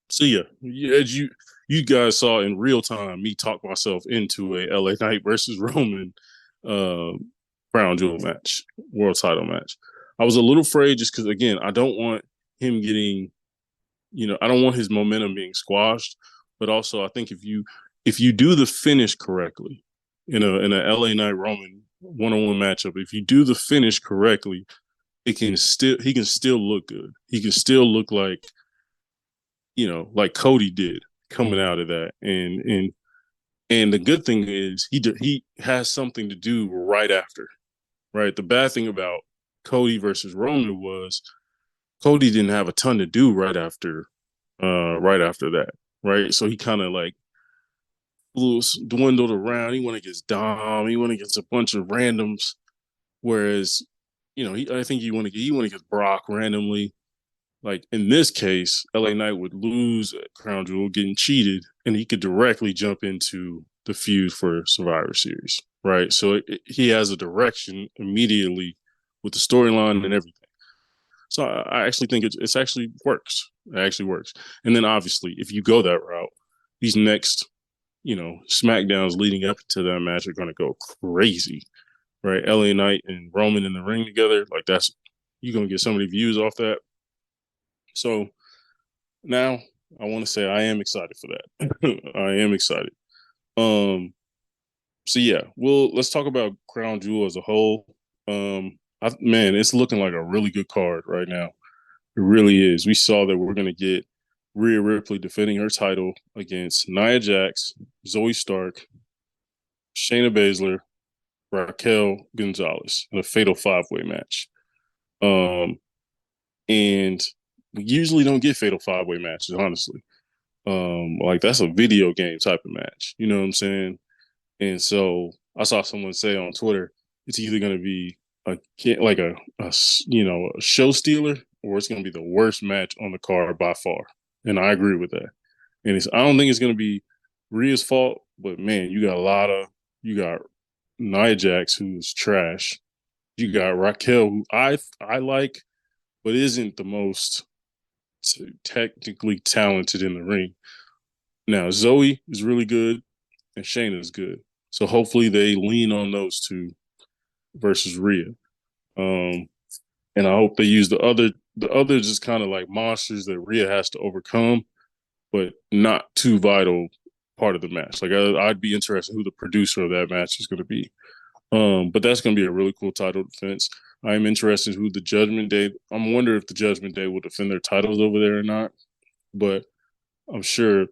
So yeah, as you guys saw in real time, me talk myself into a LA Knight versus Roman Crown Jewel match, world title match. I was a little afraid just because, again, I don't want him getting, I don't want his momentum being squashed. But also, I think if you do the finish correctly in a LA Knight Roman 1-on-1 matchup, if you do the finish correctly, he can still look good. He can still look like, like Cody did coming out of that. And the good thing is he has something to do right after. Right. The bad thing about Cody versus Roman was Cody didn't have a ton to do right after that. Right. So he kind of like dwindled around. He went against Dom. He went against a bunch of randoms. Whereas, I think he went against Brock randomly. Like in this case, LA Knight would lose at Crown Jewel, getting cheated, and he could directly jump into the feud for Survivor Series, right? So he has a direction immediately with the storyline and everything. So I actually think it's actually works. It actually works. And then obviously, if you go that route, these next, SmackDowns leading up to that match are going to go crazy, right? LA Knight and Roman in the ring together, like that's you're going to get so many views off that. So now I want to say I am excited for that. I am excited. Um, so yeah, well, let's talk about Crown Jewel as a whole. Man, it's looking like a really good card right now. It really is. We saw that we're going to get Rhea Ripley defending her title against Nia Jax, Zoe Stark, Shayna Baszler, Raquel Gonzalez in a fatal 5-way match. Um, and we usually don't get fatal 5-way matches, honestly. Like that's a video game type of match. You know what I'm saying? And so I saw someone say on Twitter, it's either going to be a like a show stealer, or it's going to be the worst match on the card by far. And I agree with that. And I don't think it's going to be Rhea's fault, but man, you got Nia Jax, who's trash. You got Raquel, who I like, but isn't the most technically talented in the ring. Now Zoe is really good, and Shayna is good. So hopefully they lean on those two versus Rhea. Um, and I hope they use the other just kind of like monsters that Rhea has to overcome, but not too vital part of the match. Like I'd be interested in who the producer of that match is going to be. But that's going to be a really cool title defense. I'm interested in who the Judgment Day. I'm wondering if the Judgment Day will defend their titles over there or not. But I'm sure,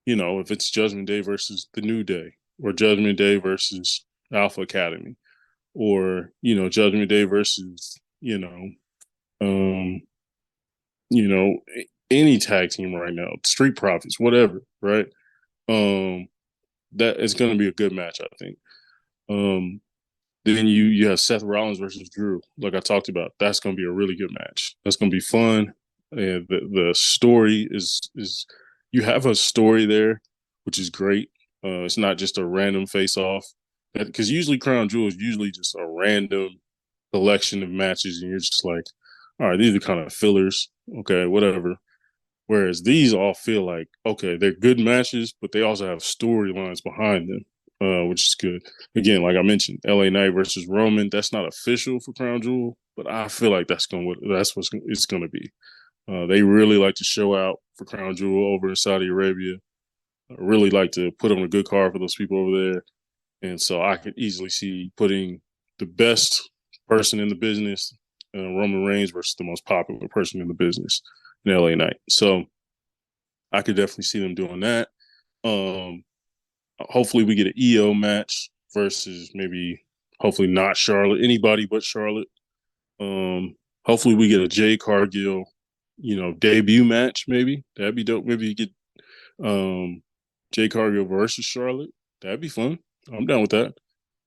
if it's Judgment Day versus the New Day, or Judgment Day versus Alpha Academy, or Judgment Day versus um, you know any tag team right now, Street Profits, whatever, right? Um, that is going to be a good match, I think. Um, then you have Seth Rollins versus Drew, like I talked about. That's going to be a really good match. That's going to be fun. And the story is you have a story there, which is great. It's not just a random face off, because usually Crown Jewel is usually just a random collection of matches, and you're just like, all right, these are kind of fillers. Okay, whatever. Whereas these all feel like, okay, they're good matches, but they also have storylines behind them, which is good. Again, like I mentioned, LA Knight versus Roman, that's not official for Crown Jewel, but I feel like that's what it's going to be. They really like to show out for Crown Jewel over in Saudi Arabia. I really like to put on a good card for those people over there. And so I could easily see putting the best person in the business, Roman Reigns, versus the most popular person in the business in LA Knight. So I could definitely see them doing that. Um, Hopefully we get an EO match versus hopefully not Charlotte, anybody but Charlotte. Hopefully we get a Jay Cargill, debut match. Maybe that'd be dope. Maybe you get Jay Cargill versus Charlotte. That'd be fun. I'm down with that.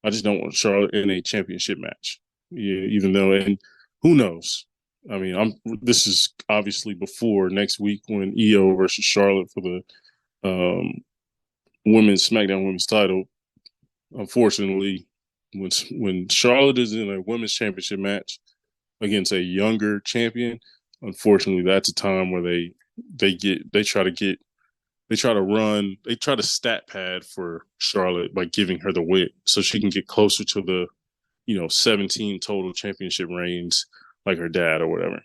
I just don't want Charlotte in a championship match. Yeah, even though, and who knows? I mean, this is obviously before next week when EO versus Charlotte for the um, women's SmackDown Women's title. Unfortunately, when Charlotte is in a women's championship match against a younger champion, unfortunately, that's a time where they try to stat pad for Charlotte by giving her the win so she can get closer to the 17 total championship reigns like her dad or whatever,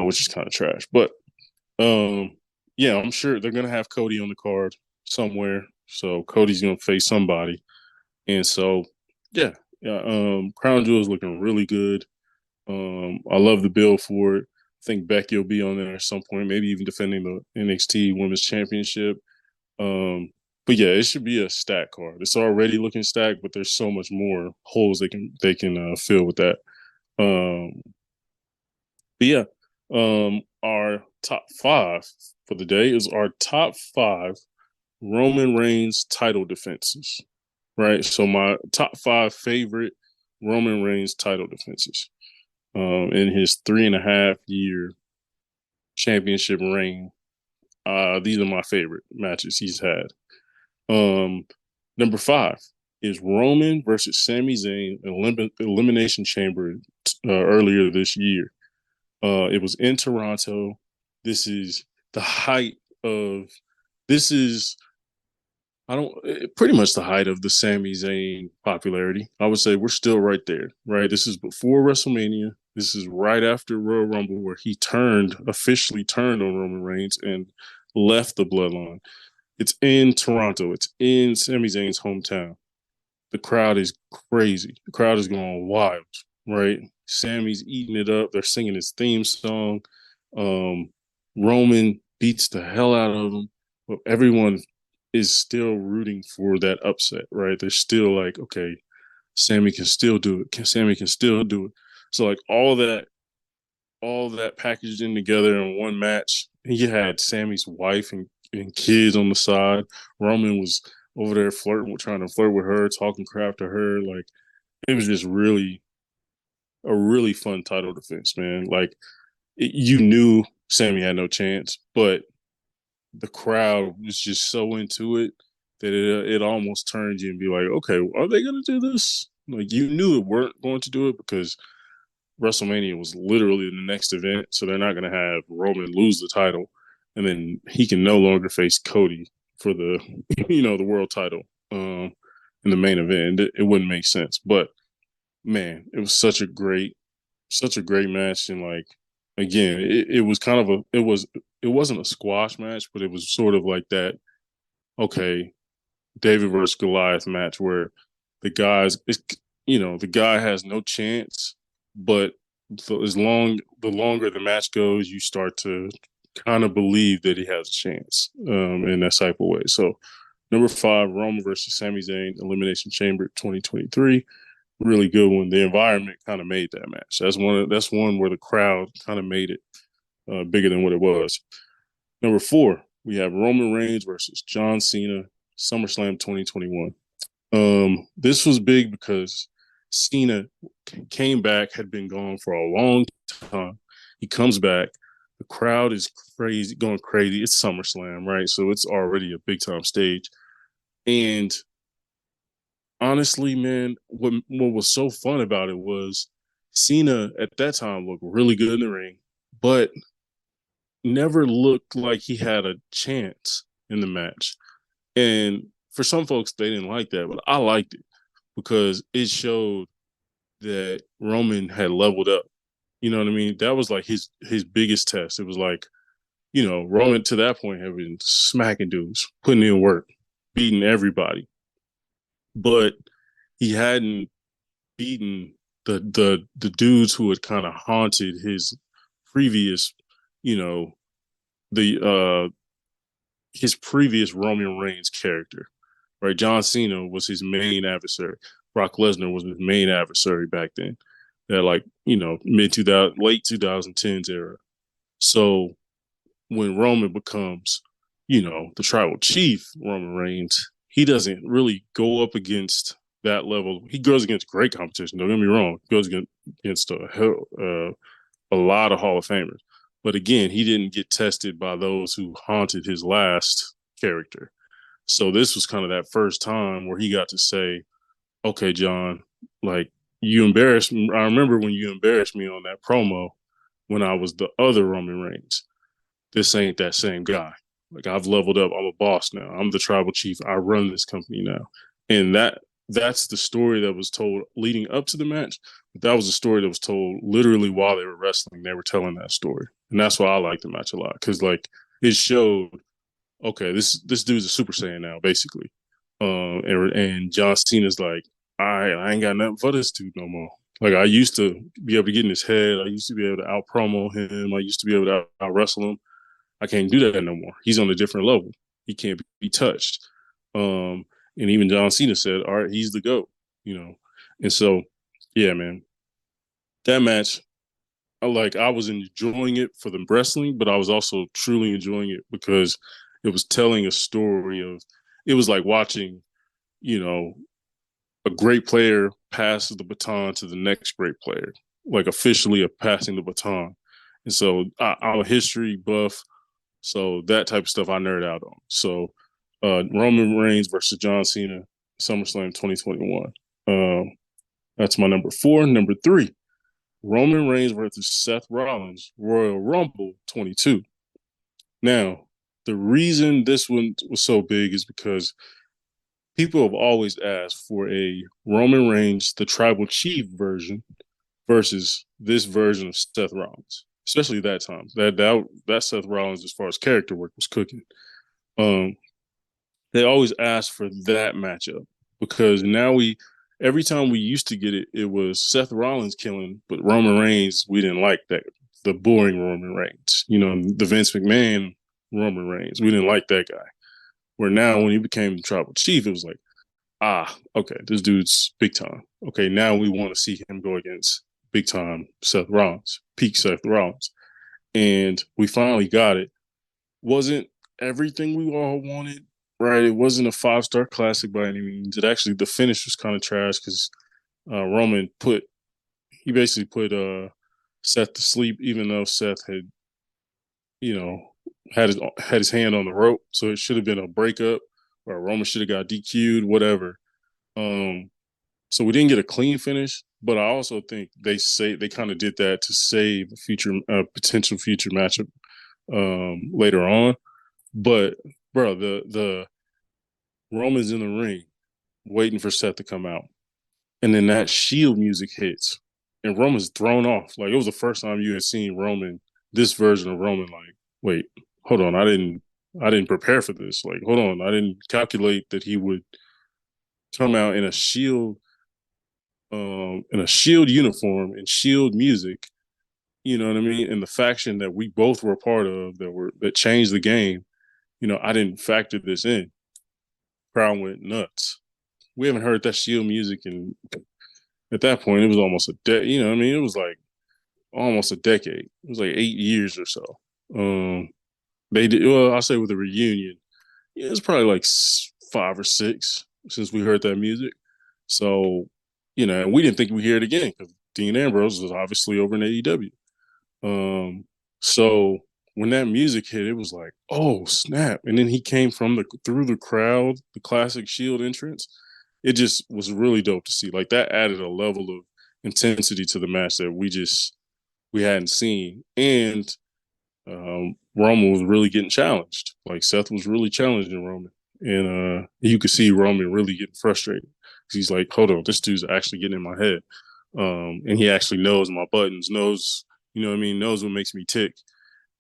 which is kind of trash. But yeah, I'm sure they're gonna have Cody on the card somewhere, so Cody's gonna face somebody, and so yeah, Crown Jewel is looking really good. I love the build for it. I think Becky will be on there at some point, maybe even defending the NXT Women's Championship. Um, but yeah, it should be a stack card. It's already looking stacked, but there's so much more holes they can fill with that. Um, but yeah, our top five for the day is our top five Roman Reigns title defenses. Right, so my top five favorite Roman Reigns title defenses in his 3.5 year championship reign. These are my favorite matches he's had. Um, Number five is Roman versus Sami Zayn Elimination Chamber earlier this year. It was in Toronto. This is the height of this is I don't pretty much the height of the Sami Zayn popularity. I would say we're still right there, right? This is before WrestleMania. This is right after Royal Rumble where he officially turned on Roman Reigns and left the bloodline. It's in Toronto. It's in Sami Zayn's hometown. The crowd is crazy. The crowd is going wild, right? Sammy's eating it up. They're singing his theme song. Um, Roman beats the hell out of him. But everyone is still rooting for that upset, right? They're still like, okay, Sammy can still do it. Sammy can still do it. So like all that packaged in together in one match. He had Sammy's wife and kids on the side. Roman was over there trying to flirt with her, talking crap to her. Like it was just really a really fun title defense, man. Like you knew Sammy had no chance, but the crowd was just so into it that it almost turned you and be like, okay, are they going to do this? Like you knew it weren't going to do it because WrestleMania was literally the next event, so they're not going to have Roman lose the title, and then he can no longer face Cody for the the world title in the main event. It wouldn't make sense, but man, it was such a great match, and like again, it was kind of it wasn't a squash match, but it was sort of like that. Okay, David versus Goliath match where the guy has no chance, but the longer the match goes, you start to kind of believe that he has a chance in that type of way. So number five, Roman versus Sami Zayn Elimination Chamber 2023, really good one. The environment kind of made that match. That's one where the crowd kind of made it bigger than what it was. Number four, we have Roman Reigns versus John Cena SummerSlam 2021. This was big because Cena came back, had been gone for a long time. He comes back. The crowd is crazy, going crazy. It's SummerSlam, right? So it's already a big time stage. And honestly, man, what was so fun about it was Cena at that time looked really good in the ring, but never looked like he had a chance in the match. And for some folks, they didn't like that, but I liked it because it showed that Roman had leveled up. You know what I mean? That was like his biggest test. It was like, Roman to that point had been smacking dudes, putting in work, beating everybody, but he hadn't beaten the dudes who had kind of haunted his previous, you know, the his previous Roman Reigns character, right? John Cena was his main adversary. Brock Lesnar was his main adversary back then. That like mid 2000 late 2010s era. So when Roman becomes the tribal chief Roman Reigns, he doesn't really go up against that level. He goes against great competition. Don't get me wrong. He goes against a lot of Hall of Famers. But again, he didn't get tested by those who haunted his last character. So this was kind of that first time where he got to say, okay, John, like you embarrassed me. I remember when you embarrassed me on that promo when I was the other Roman Reigns. This ain't that same guy. Like I've leveled up. I'm a boss now. I'm the tribal chief. I run this company now. And that's the story that was told leading up to the match. But that was a story that was told literally while they were wrestling. They were telling that story. And that's why I like the match a lot. Because like it showed, okay, this dude's a Super Saiyan now, basically. And John Cena's like, all right, I ain't got nothing for this dude no more. Like I used to be able to get in his head. I used to be able to out promo him. I used to be able to out wrestle him. I can't do that no more. He's on a different level. He can't be touched. Um, and even John Cena said, "All right, he's the GOAT," you know. And so, yeah, man, that match, I was enjoying it for the wrestling, but I was also truly enjoying it because it was telling a story of. It was like watching, you know, a great player passes the baton to the next great player, like officially a passing the baton. And so I'm a history buff, so that type of stuff I nerd out on. So Roman Reigns versus John Cena, SummerSlam 2021. That's my number 4. Number 3, Roman Reigns versus Seth Rollins, Royal Rumble 22. Now, the reason this one was so big is because people have always asked for a Roman Reigns, the tribal chief version, versus this version of Seth Rollins, especially that time. That Seth Rollins, as far as character work, was cooking. Um, they always ask for that matchup because now every time we used to get it, it was Seth Rollins killing, but Roman Reigns, we didn't like that. The boring Roman Reigns, the Vince McMahon Roman Reigns, we didn't like that guy. Where now, when he became the tribal chief, it was like, okay, this dude's big time. Okay, now we want to see him go against big time Seth Rollins, peak Seth Rollins. And we finally got it. Wasn't everything we all wanted, right? It wasn't a 5-star classic by any means. It actually, the finish was kind of trash because Roman he basically put Seth to sleep, even though Seth had, you know, had his hand on the rope. So it should have been a breakup or Roman should have got DQ'd, whatever. Um, so we didn't get a clean finish, but I also think they kind of did that to save a potential future matchup later on. But bro, the Roman's in the ring waiting for Seth to come out, and then that Shield music hits, and Roman's thrown off. Like it was the first time you had seen Roman, this version of Roman. Like, wait, hold on, I didn't prepare for this. Like, hold on, I didn't calculate that he would come out in a Shield uniform and Shield music. You know what I mean? And the faction that we both were a part of that changed the game. I didn't factor this in. Crowd went nuts. We haven't heard that Shield music, and at that point, it was almost a decade. You know what I mean? It was like almost a decade. It was like 8 years or so. They did well. I'll say with the reunion, yeah, it's probably like 5 or 6 since we heard that music. So, and we didn't think we'd hear it again because Dean Ambrose was obviously over in AEW. So when that music hit, it was like, oh snap! And then he came through the crowd, the classic Shield entrance. It just was really dope to see. Like that added a level of intensity to the match that we hadn't seen, and Roman was really getting challenged. Like Seth was really challenging Roman, and you could see Roman really getting frustrated because he's like, "Hold on, this dude's actually getting in my head, and he actually knows my buttons, knows what I mean, knows what makes me tick,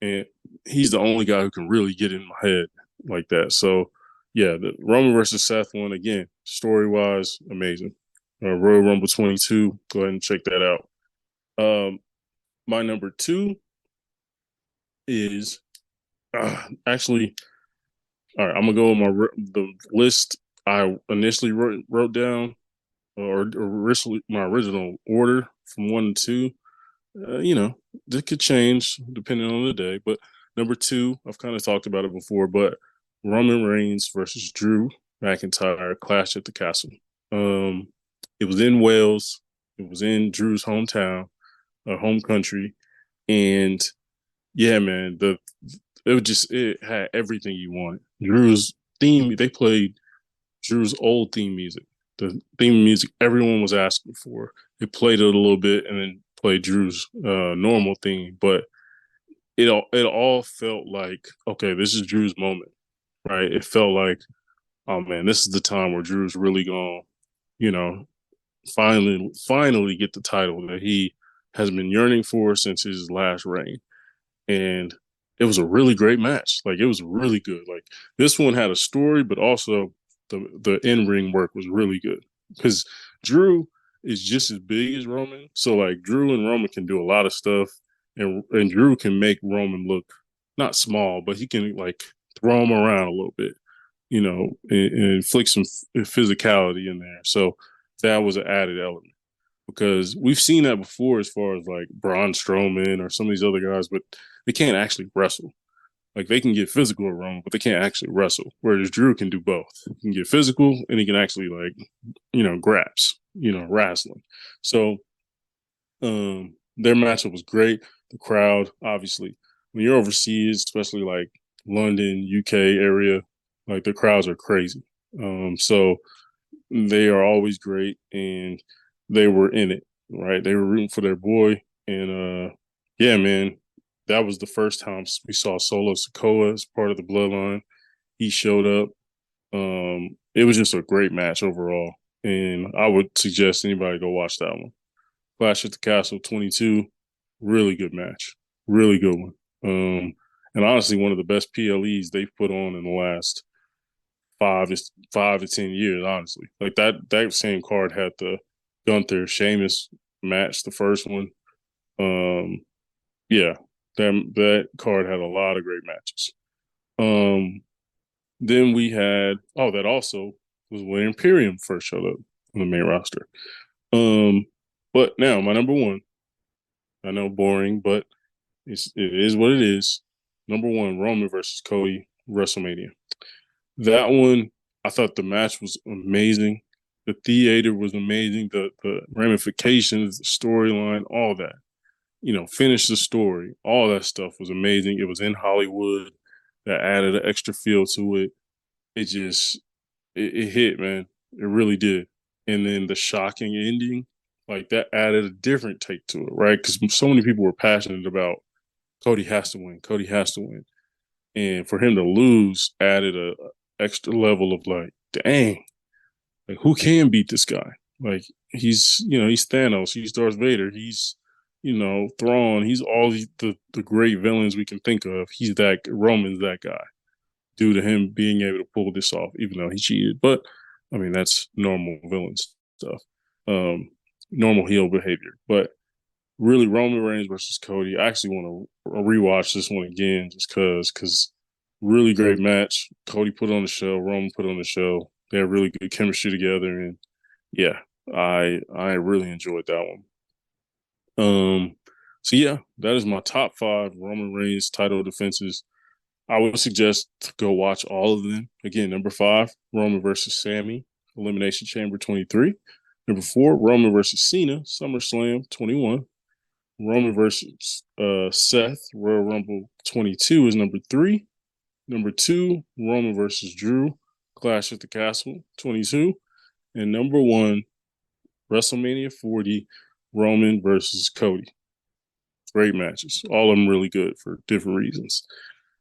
and he's the only guy who can really get in my head like that." So, yeah, the Roman versus Seth one again, story wise, amazing. Royal Rumble 22. Go ahead and check that out. My number 2 is actually, all right. I'm gonna go with the list I initially wrote down, or originally my original order from 1 to 2. That could change depending on the day. But number 2, I've kind of talked about it before, but Roman Reigns versus Drew McIntyre, Clash at the Castle. It was in Wales. It was in Drew's hometown, home country, and yeah, man, it had everything you wanted. Drew's theme, they played Drew's old theme music, the theme music everyone was asking for. They played it a little bit and then played Drew's normal theme, but it all felt like, okay, this is Drew's moment, right? It felt like, oh man, this is the time where Drew's really gonna, you know, finally get the title that he has been yearning for since his last reign. And it was a really great match. Like it was really good. Like this one had a story, but also the in ring work was really good because Drew is just as big as Roman. So like Drew and Roman can do a lot of stuff, and Drew can make Roman look not small, but he can like throw him around a little bit, and inflict some physicality in there. So that was an added element because we've seen that before as far as like Braun Strowman or some of these other guys, but they can't actually wrestle. Like they can get physical around, but they can't actually wrestle. Whereas Drew can do both. He can get physical and he can actually like, grabs, wrestling. So their matchup was great. The crowd, obviously, when you're overseas, especially like London, UK area, like the crowds are crazy. So they are always great, and they were in it, right? They were rooting for their boy, and yeah, man, that was the first time we saw Solo Sikoa as part of the Bloodline. He showed up. It was just a great match overall, and I would suggest anybody go watch that one. Clash at the Castle 22, really good match, really good one. And honestly, one of the best PLEs they've put on in the last 5 to 10 years. Honestly, like that same card had the Gunther Sheamus match, the first one. Yeah, that card had a lot of great matches. Then we had that also was when Imperium first showed up on the main roster. But now my number one, I know boring, but it is what it is. Number one, Roman versus Cody, WrestleMania. That one, I thought the match was amazing. The theater was amazing. The ramifications, the storyline, all that. Finish the story. All that stuff was amazing. It was in Hollywood. That added an extra feel to it. It hit, man. It really did. And then the shocking ending, like that added a different take to it, right? Because so many people were passionate about Cody has to win. Cody has to win. And for him to lose added a extra level of like, dang, like who can beat this guy? Like he's Thanos, he's Darth Vader, he's Thrawn, he's all the great villains we can think of. He's that Roman's that guy due to him being able to pull this off, even though he cheated. But I mean that's normal villain stuff, normal heel behavior. But really, Roman Reigns versus Cody. I actually want to rewatch this one again just because really great match. Cody put on the show, Roman put on the show. They had really good chemistry together, and yeah, I really enjoyed that one. So yeah, that is my top 5 Roman Reigns title defenses. I would suggest to go watch all of them. Again, number 5, Roman versus Sammy, Elimination Chamber 23. Number 4, Roman versus Cena, SummerSlam 21. Roman versus Seth, Royal Rumble 22 is number 3. Number 2, Roman versus Drew, Clash at the Castle 22. And number 1, WrestleMania 40, Roman versus Cody. Great matches. All of them really good for different reasons.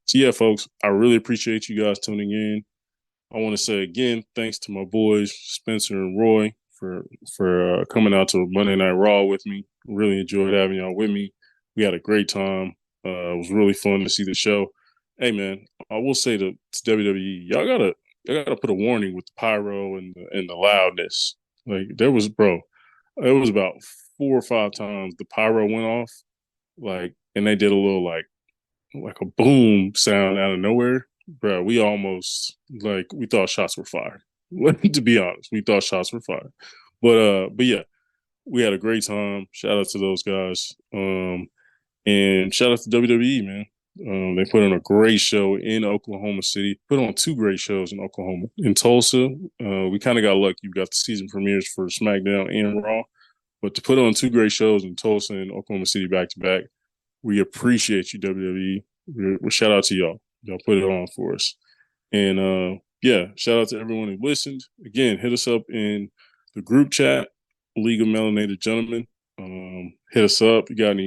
So yeah, folks, I really appreciate you guys tuning in. I want to say again, thanks to my boys, Spencer and Roy, for coming out to Monday Night Raw with me. Really enjoyed having y'all with me. We had a great time. It was really fun to see the show. Hey man, I will say to WWE, y'all gotta put a warning with the pyro and the loudness. Like it was about 4 or 5 times the pyro went off, like, and they did a little like a boom sound out of nowhere. Bro, we almost we thought shots were fired. To be honest, we thought shots were fired. But yeah, we had a great time. Shout out to those guys. And shout out to WWE, man. They put on a great show in Oklahoma City. Put on 2 great shows in Oklahoma. In Tulsa, we kind of got lucky. We got the season premieres for SmackDown and Raw. But to put on 2 great shows in Tulsa and Oklahoma City back to back, we appreciate you, WWE. We'll shout out to y'all. Y'all put it on for us. And yeah, shout out to everyone who listened. Again, hit us up in the group chat, League of Melanated Gentlemen. Hit us up. You got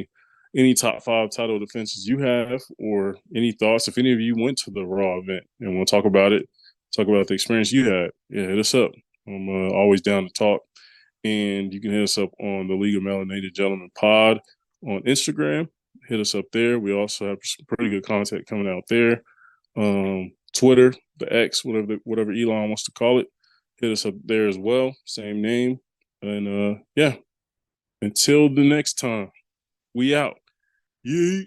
any top 5 title defenses you have, or any thoughts? If any of you went to the Raw event and want to talk about it, talk about the experience you had, yeah, hit us up. I'm always down to talk. And you can hit us up on the League of Melanated Gentlemen pod on Instagram. Hit us up there. We also have some pretty good content coming out there. Twitter, the X, whatever Elon wants to call it. Hit us up there as well. Same name. And yeah, until the next time, we out. Yeet.